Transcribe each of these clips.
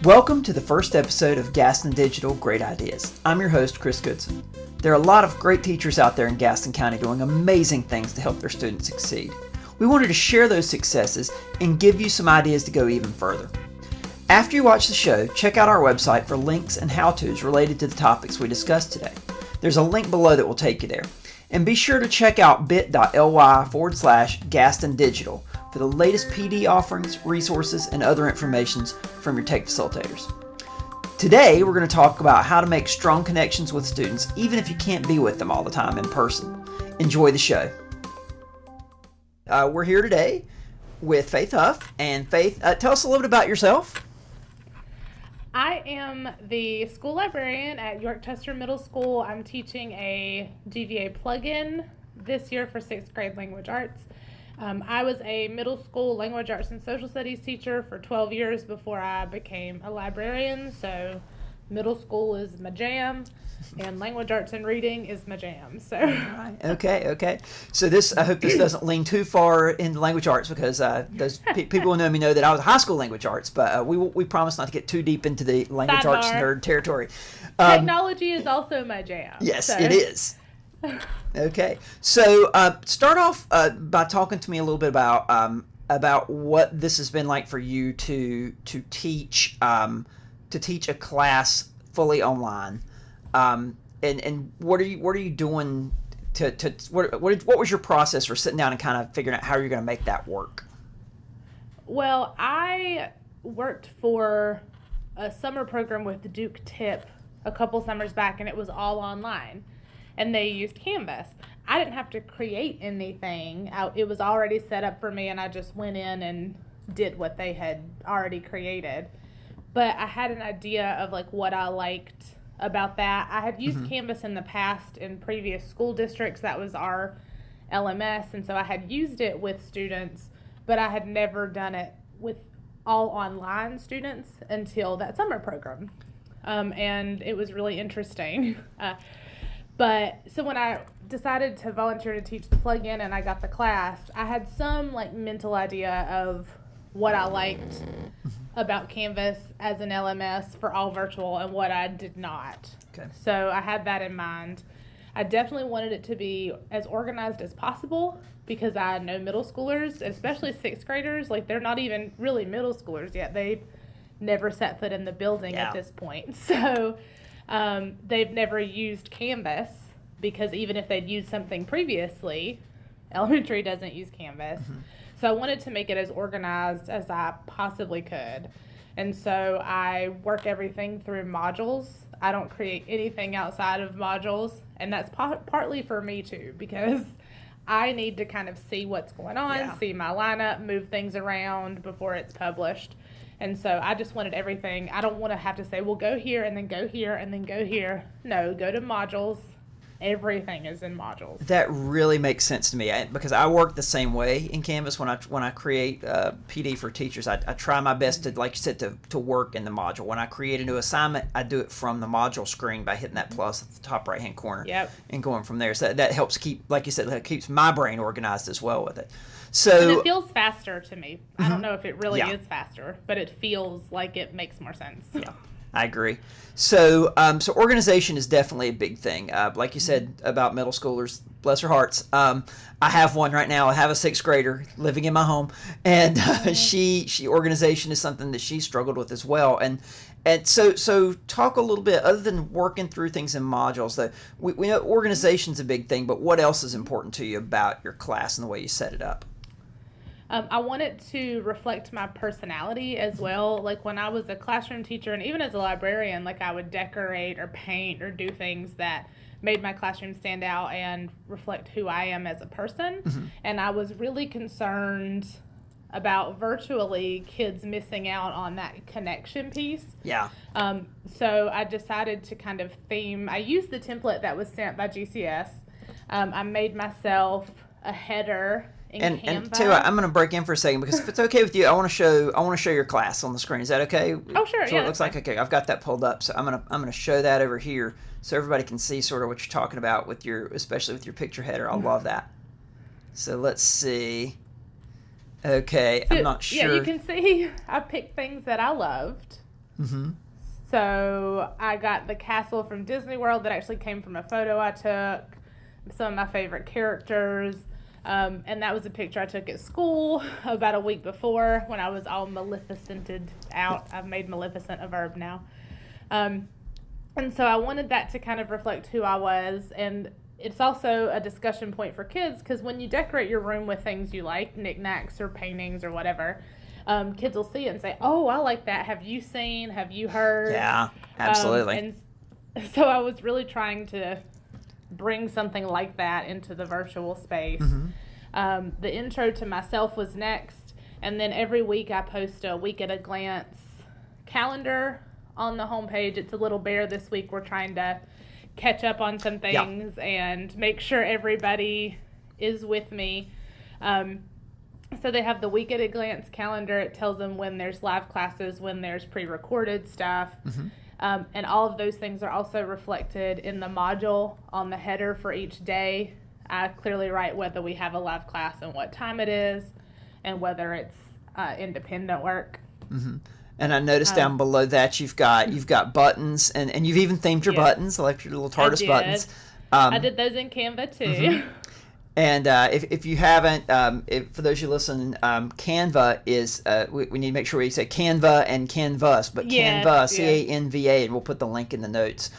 Welcome to the first episode of Gaston Digital Great Ideas. I'm your host, Chris Goodson. There are a lot of great teachers out there in Gaston County doing amazing things to help their students succeed. We wanted to share those successes and give you some ideas to go even further. After you watch the show, check out our website for links and how-tos related to the topics we discussed today. There's a link below that will take you there. And be sure to check out bit.ly/Gaston Digital for the latest PD offerings, resources, and other information from your tech facilitators. Today, we're going to talk about how to make strong connections with students, even if you can't be with them all the time in person. Enjoy the show. We're here today with Faith Huff. And Faith, tell us a little bit about yourself. I am the school librarian at York Chester Middle School. I'm teaching a GVA plugin this year for 6th grade language arts. I was a middle school language arts and social studies teacher for 12 years before I became a librarian, so middle school is my jam, and language arts and reading is my jam. So Okay. So I hope this doesn't lean too far into language arts, because those people who know me know that I was high school language arts, but we promise not to get too deep into the language arts nerd territory. Technology is also my jam. Yes, so. It is. Okay, so start off by talking to me a little bit about what this has been like for you to teach a class fully online, and what are you doing what was your process for sitting down and kind of figuring out how you're going to make that work? Well, I worked for a summer program with Duke Tip a couple summers back, and it was all online. And they used Canvas. I didn't have to create anything. It was already set up for me, and I just went in and did what they had already created. But I had an idea of like what I liked about that. I had used Canvas in the past in previous school districts. That was our LMS, and so I had used it with students, but I had never done it with all online students until that summer program. And it was really interesting. But so when I decided to volunteer to teach the plugin and I got the class, I had some like mental idea of what I liked about Canvas as an LMS for all virtual and what I did not. Okay. So I had that in mind. I definitely wanted it to be as organized as possible, because I know middle schoolers, especially 6th graders, like they're not even really middle schoolers yet. They've never set foot in the building at this point. So they've never used Canvas, because even if they'd used something previously, elementary doesn't use Canvas. So I wanted to make it as organized as I possibly could. And so I work everything through modules. I don't create anything outside of modules. And that's partly for me too, because I need to kind of see what's going on, see my lineup, move things around before it's published. And so I just wanted everything. I don't want to have to say, well, go here and then go here and then go here. No, go to modules. Everything is in modules. That really makes sense to me, because I work the same way in Canvas. When I create PD for teachers, I try my best to, like you said, to work in the module. When I create a new assignment, I do it from the module screen by hitting that plus at the top right-hand corner and going from there. So that helps keep, like you said, that keeps my brain organized as well with it. So, and it feels faster to me. I don't know if it really is faster, but it feels like it makes more sense. Yeah, I agree. So organization is definitely a big thing. Like you said about middle schoolers, bless their hearts. I have one right now. I have a 6th grader living in my home, and she organization is something that she struggled with as well. And so talk a little bit, other than working through things in modules, that we know organization's a big thing, but what else is important to you about your class and the way you set it up? I want it to reflect my personality as well. Like when I was a classroom teacher, and even as a librarian, like I would decorate or paint or do things that made my classroom stand out and reflect who I am as a person. And I was really concerned about virtually kids missing out on that connection piece. Yeah. So I decided to kind of I used the template that was sent by GCS. I made myself a header. And too, I'm going to break in for a second, because if it's okay with you, I want to show your class on the screen. Is that okay? Oh, sure. So it looks like okay. I've got that pulled up, so I'm gonna show that over here so everybody can see sort of what you're talking about especially with your picture header. I love that. So let's see. Okay, so, I'm not sure. Yeah, you can see I picked things that I loved. Mm-hmm. So I got the castle from Disney World that actually came from a photo I took, some of my favorite characters, and that was a picture I took at school about a week before when I was all Maleficented out. I've made Maleficent a verb now. And so I wanted that to kind of reflect who I was, and it's also a discussion point for kids because when you decorate your room with things you like, knickknacks or paintings or whatever, kids will see it and say, "Oh, I like that. Have you seen? Have you heard?" Yeah, absolutely. And so I was really trying to bring something like that into the virtual space. Mm-hmm. The intro to myself was next, and then every week I post a week at a glance calendar on the homepage. It's a little bare this week. We're trying to catch up on some things and make sure everybody is with me. So they have the week at a glance calendar. It tells them when there's live classes, when there's pre-recorded stuff. Mm-hmm. And all of those things are also reflected in the module on the header for each day. I clearly write whether we have a live class and what time it is and whether it's independent work. Mm-hmm. And I noticed down below that you've got buttons, and you've even themed your buttons, like your little TARDIS buttons. I did those in Canva too. Mm-hmm. And if you haven't, for those you listen, Canva is, we need to make sure we say Canva and Canvas, but Canva, C-A-N-V-A, and we'll put the link in the notes.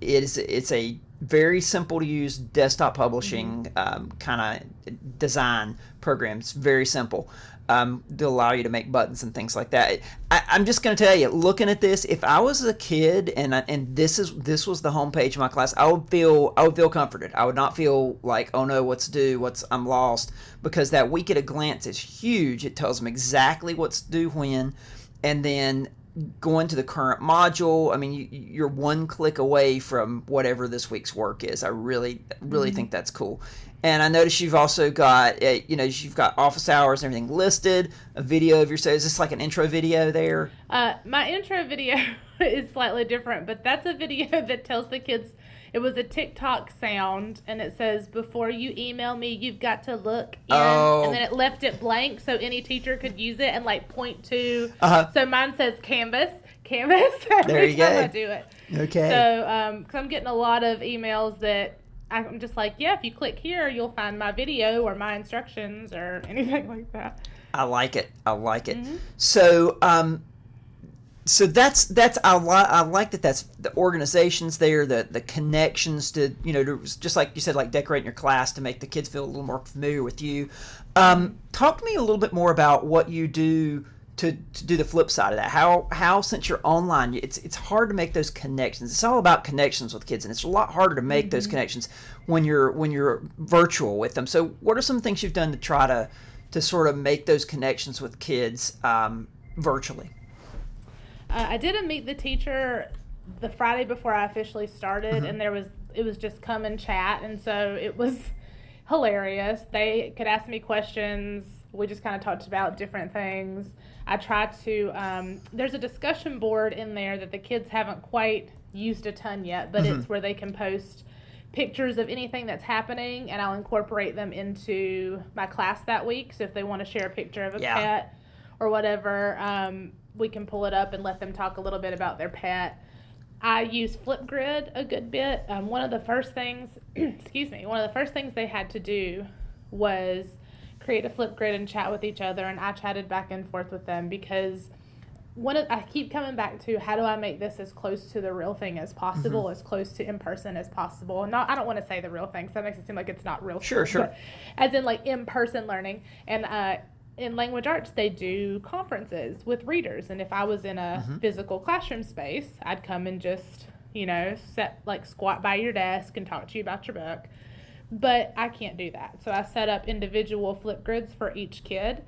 It's a very simple to use desktop publishing kind of design program. It's very simple. To allow you to make buttons and things like that. I'm just going to tell you, looking at this, if I was a kid and this was the homepage of my class, I would feel comforted. I would not feel like, oh no, what's due, I'm lost, because that week at a glance is huge. It tells them exactly what's due when, and then going to the current module. I mean, you're one click away from whatever this week's work is. I really think that's cool. And I noticed you've also got, you've got office hours and everything listed, a video of yourself. Is this like an intro video there? My intro video is slightly different, but that's a video that tells the kids, it was a TikTok sound, and it says, "Before you email me, you've got to look in." Oh. And then it left it blank so any teacher could use it and like point to. So mine says Canvas every time I do it. Okay. So, because I'm getting a lot of emails that I'm just like, yeah, if you click here, you'll find my video or my instructions or anything like that. I like it. Mm-hmm. So, so that's I like that. That's the organizations there, the connections to just like you said, like decorating your class to make the kids feel a little more familiar with you. Talk to me a little bit more about what you do to do the flip side of that. How since you're online, it's hard to make those connections. It's all about connections with kids, and it's a lot harder to make those connections when you're virtual with them. So what are some things you've done to try to sort of make those connections with kids virtually? I did a meet the teacher the Friday before I officially started, and it was just come and chat, and so it was hilarious. They could ask me questions. We just kind of talked about different things. I tried to, there's a discussion board in there that the kids haven't quite used a ton yet, but it's where they can post pictures of anything that's happening, and I'll incorporate them into my class that week. So if they want to share a picture of a pet or whatever, we can pull it up and let them talk a little bit about their pet. I use Flipgrid a good bit. One of the first things, one of the first things they had to do was create a Flipgrid and chat with each other, and I chatted back and forth with them because I keep coming back to how do I make this as close to the real thing as possible, as close to in person as possible. And I don't want to say the real thing, because that makes it seem like it's not real. Sure. But as in like in person learning. And in language arts, they do conferences with readers, and if I was in a physical classroom space, I'd come and just squat by your desk and talk to you about your book. But I can't do that, so I set up individual Flipgrids for each kid,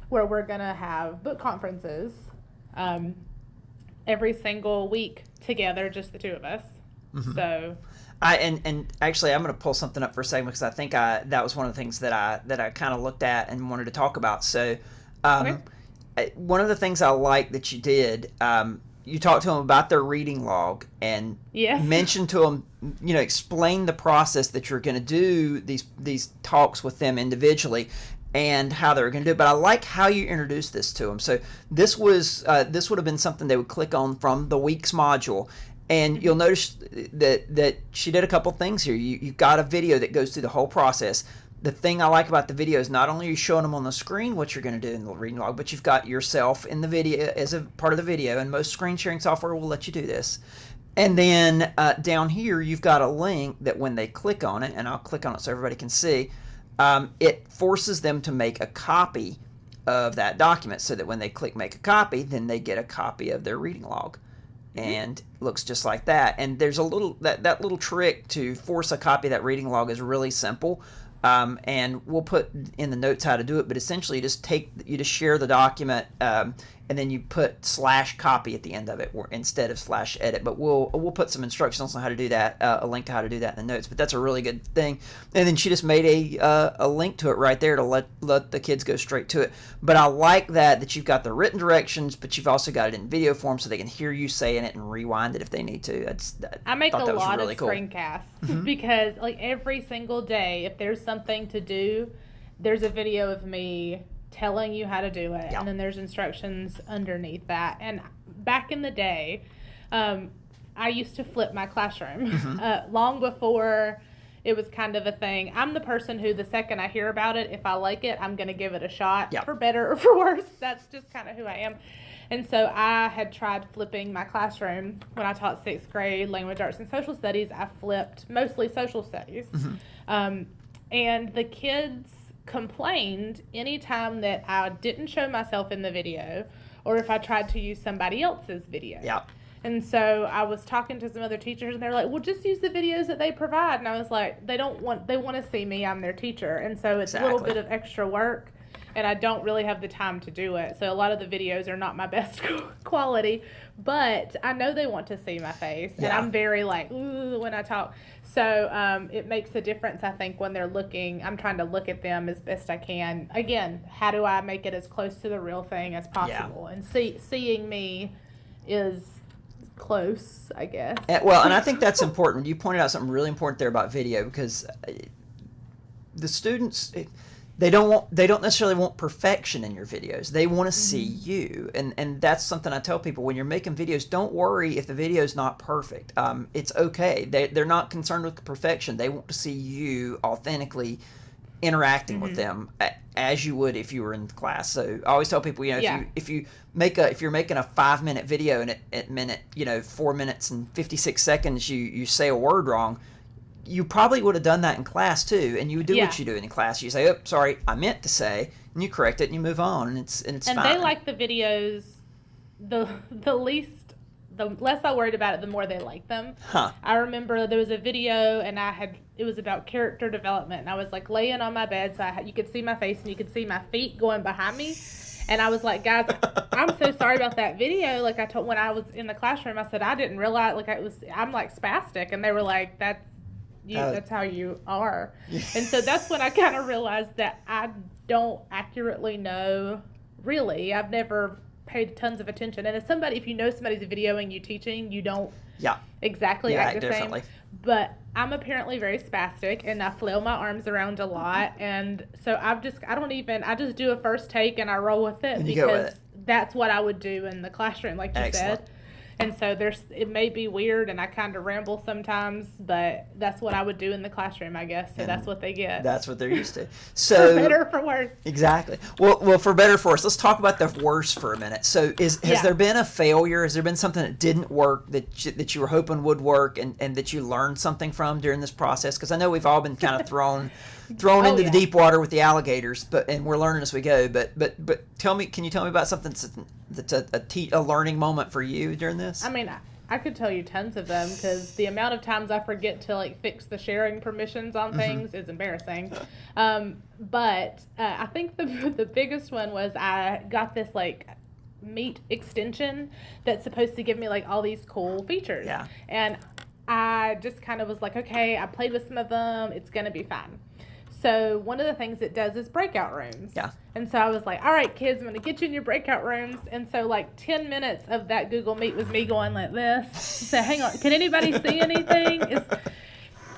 where we're gonna have book conferences every single week together, just the two of us. So and actually, I'm going to pull something up for a second because I think that was one of the things that I kind of looked at and wanted to talk about. So, one of the things I like that you did, you talked to them about their reading log and mentioned to them, explain the process that you're going to do these talks with them individually. and how they were going to do it. But I like how you introduced this to them. So this would have been something they would click on from the week's module. And you'll notice that she did a couple things here. You've got a video that goes through the whole process. The thing I like about the video is not only are you showing them on the screen what you're going to do in the reading log, but you've got yourself in the video as a part of the video, and most screen sharing software will let you do this. And then down here, you've got a link that when they click on it, and I'll click on it so everybody can see, it forces them to make a copy of that document, so that when they click make a copy, then they get a copy of their reading log. And it looks just like that. And there's a little that little trick to force a copy of that reading log is really simple. And we'll put in the notes how to do it, but essentially you just share the document, and then you put /copy at the end of it instead of /edit. But we'll put some instructions on how to do that, a link to how to do that in the notes. But that's a really good thing. And then she just made a link to it right there to let the kids go straight to it. But I like that you've got the written directions, but you've also got it in video form so they can hear you saying it and rewind it if they need to. I make a lot really of cool. screencasts because like every single day, if there's something to do, there's a video of me telling you how to do it, and then there's instructions underneath that. And back in the day, I used to flip my classroom long before it was kind of a thing. I'm the person who, the second I hear about it, if I like it, I'm going to give it a shot, for better or for worse. That's just kind of who I am. And so I had tried flipping my classroom when I taught 6th grade language arts and social studies. I flipped mostly social studies. And the kids complained anytime that I didn't show myself in the video, or if I tried to use somebody else's video. And so I was talking to some other teachers, and they're like, well, just use the videos that they provide. And I was like, they want to see me. I'm their teacher. And so it's a little bit of extra work, and I don't really have the time to do it. So a lot of the videos are not my best quality, but I know they want to see my face, and I'm very like, ooh, when I talk. So it makes a difference, I think, when they're looking. I'm trying to look at them as best I can. Again, how do I make it as close to the real thing as possible? And seeing me is close, I guess. And I think that's important. You pointed out something really important there about video, because the students, they don't necessarily want perfection in your videos. They want to see you, and that's something I tell people when you're making videos. Don't worry if the video is not perfect. It's okay. They're not concerned with perfection. They want to see you authentically interacting with them as you would if you were in class. So I always tell people, if you're making a 5-minute video and at minute 4 minutes and 56 seconds you say a word wrong, you probably would have done that in class too, and you would do what you do in class. You say, "Oh, sorry, I meant to say," and you correct it and you move on, and it's fine. And they like the videos. The less I worried about it, the more they like them. I remember there was a video, and it was about character development, and I was like laying on my bed, so you could see my face and you could see my feet going behind me, and I was like, guys, I'm so sorry about that video. Like when I was in the classroom, I said I didn't realize I'm like spastic, and they were like, that's how you are. And so that's when I kind of realized that I don't accurately know. Really, I've never paid tons of attention. And if you know somebody's videoing you teaching, you don't exactly act the differently. same. But I'm apparently very spastic, and I flail my arms around a lot. And so I just do a first take and I roll with it, because that's what I would do in the classroom, like you said. And so it may be weird, and I kind of ramble sometimes, but that's what I would do in the classroom, I guess. So that's what they get. That's what they're used to. So for better or for worse. Exactly. Well, for better or for worse, let's talk about the worst for a minute. So has there been a failure? Has there been something that didn't work that you were hoping would work, and that you learned something from during this process? Because I know we've all been kind of thrown into the deep water with the alligators, and we're learning as we go. But can you tell me about something that's a learning moment for you during this? I mean, I could tell you tons of them, because the amount of times I forget to fix the sharing permissions on things is embarrassing. But I think the biggest one was I got this Meet extension that's supposed to give me all these cool features. And I just kind of was like, okay, I played with some of them. It's going to be fine. So one of the things it does is breakout rooms. And so I was like, all right, kids, I'm going to get you in your breakout rooms. And so 10 minutes of that Google Meet was me going like this. So hang on, can anybody see anything?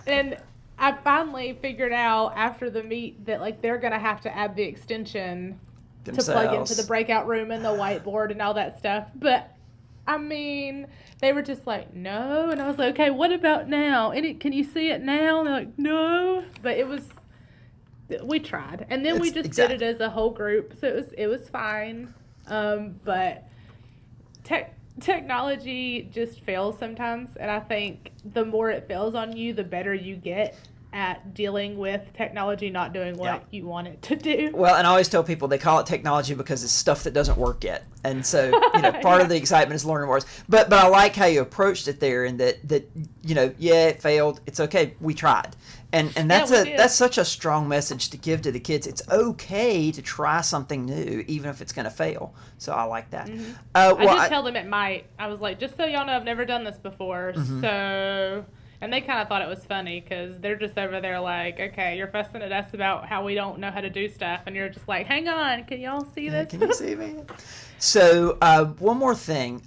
And I finally figured out after the meet that like they're gonna have to add the extension Themselves. to plug into the breakout room and the whiteboard and all that stuff. But I mean, they were just like, no, and I was like, okay, what about now? Can you see it now? And they're like, no, but we tried, and then we just did it as a whole group, so it was fine. But technology just fails sometimes, and I think the more it fails on you, the better you get at dealing with technology not doing what you want it to do. Well, and I always tell people they call it technology because it's stuff that doesn't work yet. And so, part of the excitement is learning more. But I like how you approached it there, and that it failed. It's okay. We tried. And that's such a strong message to give to the kids. It's okay to try something new, even if it's going to fail. So I like that. Mm-hmm. I did tell them it might. I was like, just so y'all know, I've never done this before. Mm-hmm. So... And they kind of thought it was funny because they're just over there like, okay, you're fussing at us about how we don't know how to do stuff. And you're just like, hang on, can y'all see this? Can you see me? So one more thing.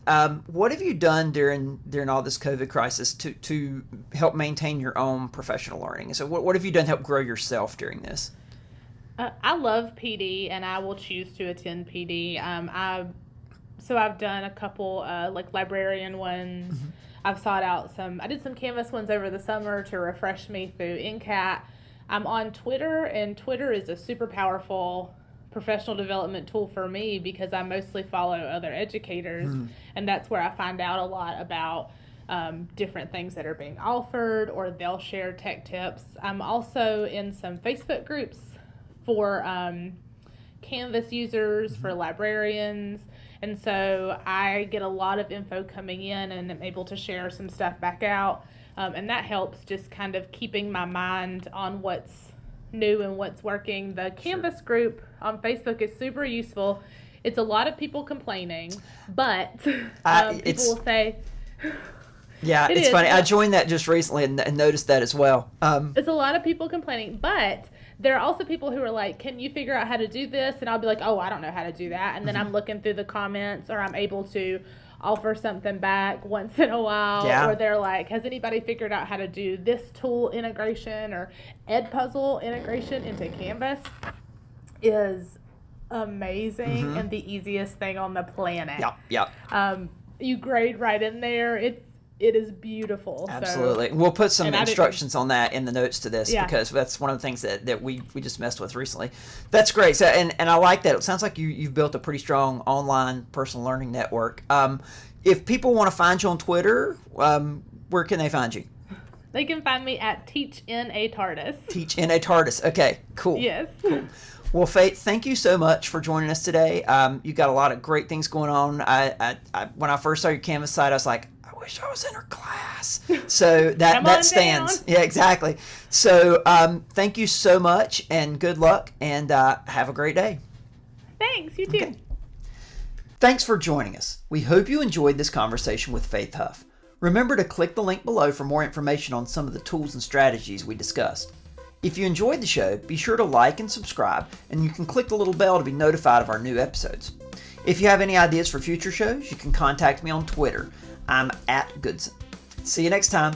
What have you done during all this COVID crisis to help maintain your own professional learning? So what have you done to help grow yourself during this? I love PD, and I will choose to attend PD. So I've done a couple like librarian ones. Mm-hmm. I've sought out I did some Canvas ones over the summer to refresh me through NCAT. I'm on Twitter, and Twitter is a super powerful professional development tool for me because I mostly follow other educators, and that's where I find out a lot about different things that are being offered, or they'll share tech tips. I'm also in some Facebook groups for Canvas users, for librarians. And so I get a lot of info coming in, and I'm able to share some stuff back out. And that helps just kind of keeping my mind on what's new and what's working. The Canvas group on Facebook is super useful. It's a lot of people complaining, but people will say... Yeah, it's funny. I joined that just recently and noticed that as well. It's a lot of people complaining, but there are also people who are like, can you figure out how to do this? And I'll be like, oh, I don't know how to do that. And then I'm looking through the comments, or I'm able to offer something back once in a while. Yeah. Or they're like, has anybody figured out how to do this tool integration or Edpuzzle integration into Canvas? Is amazing and the easiest thing on the planet. Yep. You grade right in there. It is beautiful. Absolutely. We'll put some instructions on that in the notes to this because that's one of the things that we just messed with recently. That's great. So and I like that. It sounds like you've built a pretty strong online personal learning network. If people want to find you on Twitter, where can they find you? They can find me at TeachNATardis. TeachNATardis. Okay, cool. Yes. Cool. Well, Faith, thank you so much for joining us today. You got a lot of great things going on. I when I first saw your Canvas site, I was like, I wish I was in her class. So that stands. Yeah, exactly. So thank you so much, and good luck, and have a great day. Thanks. You too. Okay. Thanks for joining us. We hope you enjoyed this conversation with Faith Huff. Remember to click the link below for more information on some of the tools and strategies we discussed. If you enjoyed the show, be sure to like and subscribe, and you can click the little bell to be notified of our new episodes. If you have any ideas for future shows, you can contact me on Twitter. I'm @Goodson. See you next time.